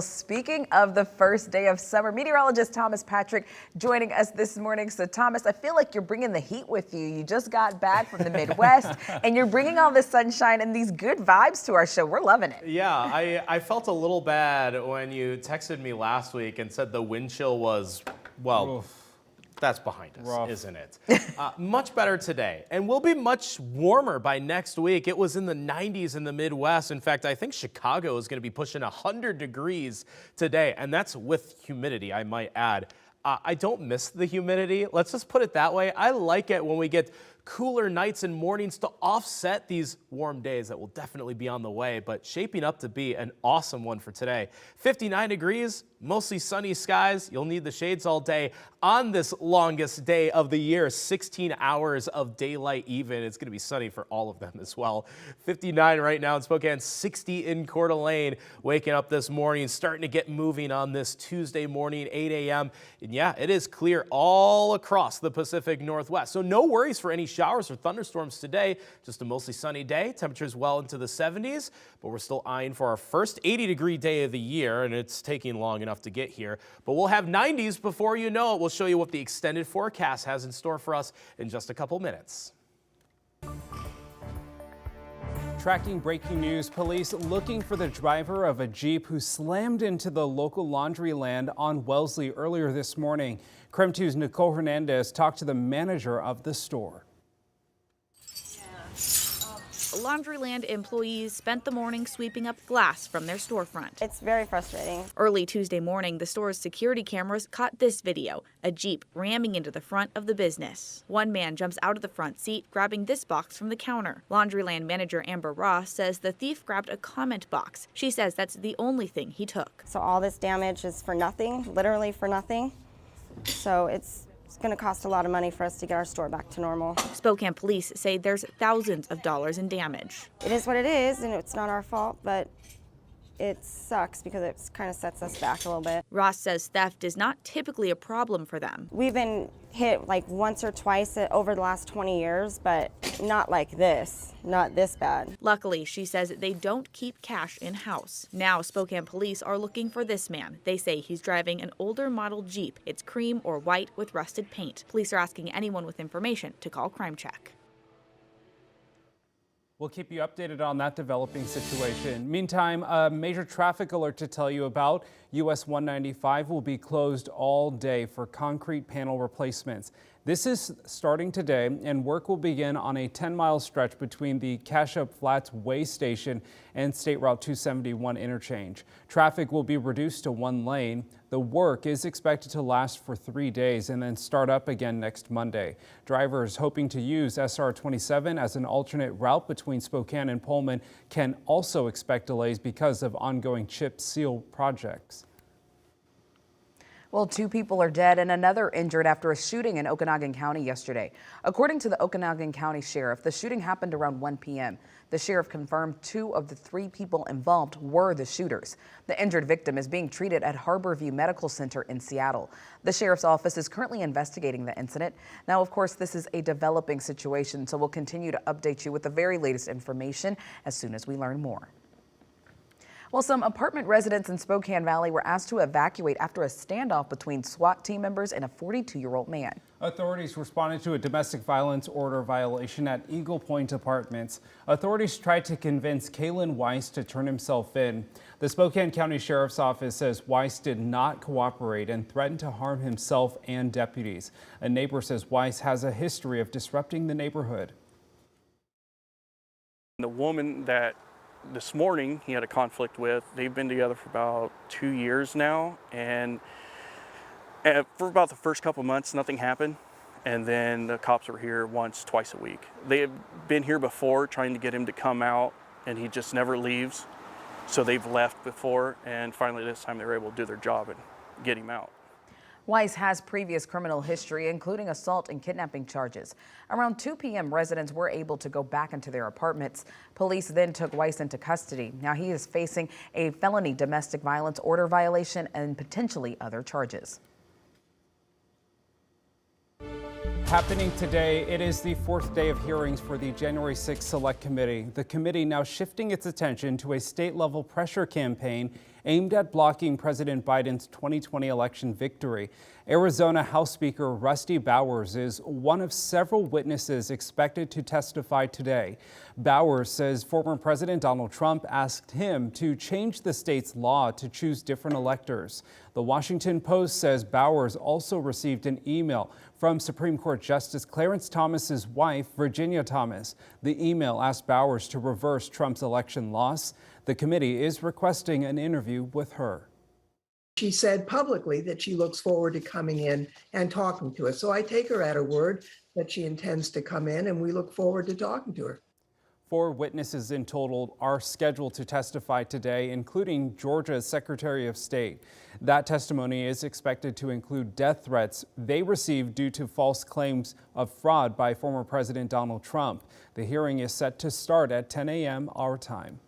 Speaking of the first day of summer, meteorologist Thomas Patrick joining us this morning. So Thomas, I feel like you're bringing the heat with you. You just got back from the Midwest and you're bringing all this sunshine and these good vibes to our show. We're loving it. Yeah, I felt a little bad when you texted me last week and said the wind chill was, well, oof. That's behind us, rough. Isn't it? Much better today, and we'll be much warmer by next week. It was in the 90s in the Midwest. In fact, I think Chicago is going to be pushing 100 degrees today, and that's with humidity, I might add. I don't miss the humidity. Let's just put it that way. I like it when we get cooler nights and mornings to offset these warm days that will definitely be on the way, but shaping up to be an awesome one for today. 59 degrees, mostly sunny skies. You'll need the shades all day on this longest day of the year, 16 hours of daylight even. It's going to be sunny for all of them as well. 59 right now in Spokane, 60 in Coeur d'Alene. Waking up this morning, starting to get moving on this Tuesday morning, 8 a.m. And yeah, it is clear all across the Pacific Northwest. So no worries for any showers or thunderstorms today. Just a mostly sunny day. Temperatures well into the 70s, but we're still eyeing for our first 80-degree day of the year, and it's taking long enough to get here. But we'll have 90s before you know it. We'll show you what the extended forecast has in store for us in just a couple minutes. Tracking breaking news, police looking for the driver of a Jeep who slammed into the local Laundryland on Wellesley earlier this morning. KREM 2's Nicole Hernandez talked to the manager of the store. Laundryland employees spent the morning sweeping up glass from their storefront. It's very frustrating. Early Tuesday morning, the store's security cameras caught this video, a Jeep ramming into the front of the business. One man jumps out of the front seat, grabbing this box from the counter. Laundryland manager Amber Ross says the thief grabbed a comment box. She says that's the only thing he took. So all this damage is for nothing, literally for nothing. So it's going to cost a lot of money for us to get our store back to normal. Spokane police say there's thousands of dollars in damage. It is what it is, and it's not our fault, but it sucks because it kind of sets us back a little bit. Ross says theft is not typically a problem for them. We've been hit like once or twice over the last 20 years, but not like this, not this bad. Luckily, she says they don't keep cash in-house. Now, Spokane police are looking for this man. They say he's driving an older model Jeep. It's cream or white with rusted paint. Police are asking anyone with information to call Crime Check. We'll keep you updated on that developing situation. Meantime, a major traffic alert to tell you about. US 195 will be closed all day for concrete panel replacements. This is starting today, and work will begin on a 10-mile stretch between the Cashup Flats Way Station and State Route 271 interchange. Traffic will be reduced to one lane. The work is expected to last for 3 days and then start up again next Monday. Drivers hoping to use SR 27 as an alternate route between Spokane and Pullman can also expect delays because of ongoing chip seal projects. Well, 2 people are dead and another injured after a shooting in Okanogan County yesterday. According to the Okanogan County Sheriff, the shooting happened around 1 p.m. The sheriff confirmed 2 of the 3 people involved were the shooters. The injured victim is being treated at Harborview Medical Center in Seattle. The sheriff's office is currently investigating the incident. Now, of course, this is a developing situation, so we'll continue to update you with the very latest information as soon as we learn more. Well, some apartment residents in Spokane Valley were asked to evacuate after a standoff between SWAT team members and a 42-year-old man. Authorities responded to a domestic violence order violation at Eagle Point Apartments. Authorities tried to convince Kalen Weiss to turn himself in. The Spokane County Sheriff's Office says Weiss did not cooperate and threatened to harm himself and deputies. A neighbor says Weiss has a history of disrupting the neighborhood. The woman that this morning he had a conflict with, they've been together for about 2 years now, and for about the first couple months nothing happened, and then the cops were here twice a week. They have been here before trying to get him to come out, and he just never leaves, so they've left before, and finally this time they were able to do their job and get him out. Weiss has previous criminal history, including assault and kidnapping charges. Around 2 p.m., residents were able to go back into their apartments. Police then took Weiss into custody. Now he is facing a felony domestic violence order violation and potentially other charges. Happening today, it is the 4th day of hearings for the January 6th Select Committee. The committee now shifting its attention to a state-level pressure campaign aimed at blocking President Biden's 2020 election victory. Arizona House Speaker Rusty Bowers is one of several witnesses expected to testify today. Bowers says former President Donald Trump asked him to change the state's law to choose different electors. The Washington Post says Bowers also received an email from Supreme Court Justice Clarence Thomas's wife, Virginia Thomas. The email asked Bowers to reverse Trump's election loss. The committee is requesting an interview with her. She said publicly that she looks forward to coming in and talking to us. So I take her at her word that she intends to come in, and we look forward to talking to her. 4 witnesses in total are scheduled to testify today, including Georgia's Secretary of State. That testimony is expected to include death threats they received due to false claims of fraud by former President Donald Trump. The hearing is set to start at 10 a.m. our time.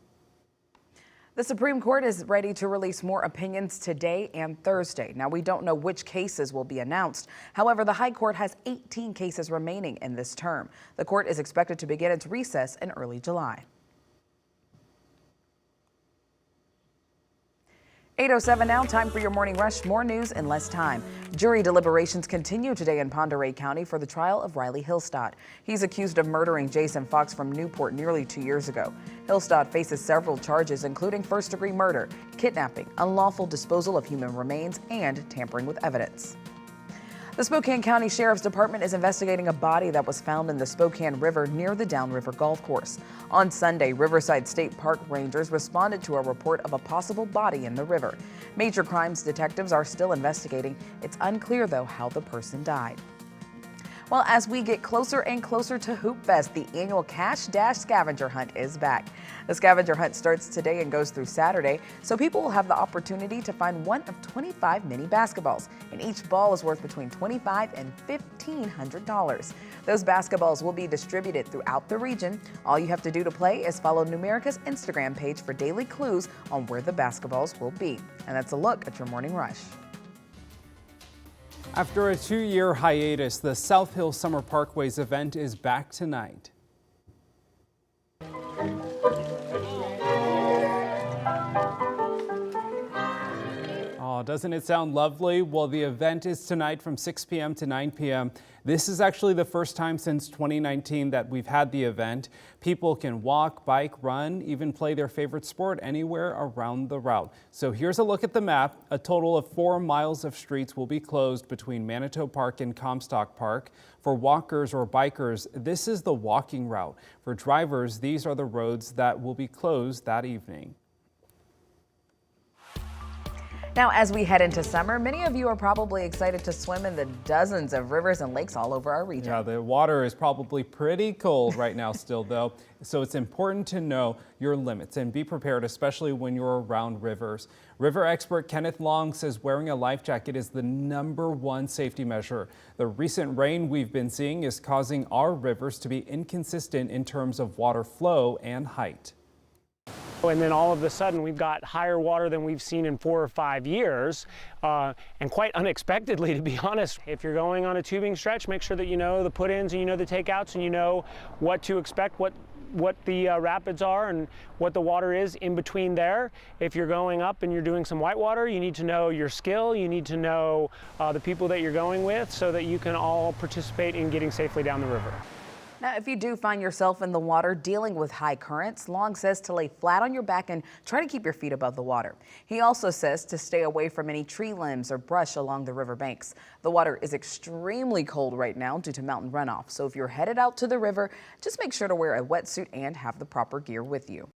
The Supreme Court is ready to release more opinions today and Thursday. Now, we don't know which cases will be announced. However, the High Court has 18 cases remaining in this term. The court is expected to begin its recess in early July. 8:07 now, time for your morning rush. More news in less time. Jury deliberations continue today in Pend Oreille County for the trial of Riley Hillstadt. He's accused of murdering Jason Fox from Newport nearly 2 years ago. Hillstadt faces several charges, including first-degree murder, kidnapping, unlawful disposal of human remains, and tampering with evidence. The Spokane County Sheriff's Department is investigating a body that was found in the Spokane River near the Downriver Golf Course. On Sunday, Riverside State Park rangers responded to a report of a possible body in the river. Major crimes detectives are still investigating. It's unclear, though, how the person died. Well, as we get closer and closer to Hoop Fest, the annual Cash Dash Scavenger Hunt is back. The scavenger hunt starts today and goes through Saturday, so people will have the opportunity to find one of 25 mini basketballs, and each ball is worth between $2,500 and $1,500. Those basketballs will be distributed throughout the region. All you have to do to play is follow Numerica's Instagram page for daily clues on where the basketballs will be. And that's a look at your morning rush. After a 2-year hiatus, the South Hill Summer Parkways event is back tonight. Oh, doesn't it sound lovely? Well, the event is tonight from 6 p.m. to 9 p.m. This is actually the first time since 2019 that we've had the event. People can walk, bike, run, even play their favorite sport anywhere around the route. So here's a look at the map. A total of 4 miles of streets will be closed between Manitou Park and Comstock Park. For walkers or bikers, this is the walking route. For drivers, these are the roads that will be closed that evening. Now, as we head into summer, many of you are probably excited to swim in the dozens of rivers and lakes all over our region. Yeah, the water is probably pretty cold right now still, though. So it's important to know your limits and be prepared, especially when you're around rivers. River expert Kenneth Long says wearing a life jacket is the #1 safety measure. The recent rain we've been seeing is causing our rivers to be inconsistent in terms of water flow and height. And then all of a sudden we've got higher water than we've seen in 4 or 5 years, and quite unexpectedly, to be honest. If you're going on a tubing stretch, make sure that you know the put-ins and you know the takeouts and you know what to expect, what the rapids are and what the water is in between there. If you're going up and you're doing some whitewater, you need to know your skill, you need to know the people that you're going with so that you can all participate in getting safely down the river. Now, if you do find yourself in the water dealing with high currents, Long says to lay flat on your back and try to keep your feet above the water. He also says to stay away from any tree limbs or brush along the river banks. The water is extremely cold right now due to mountain runoff, so if you're headed out to the river, just make sure to wear a wetsuit and have the proper gear with you.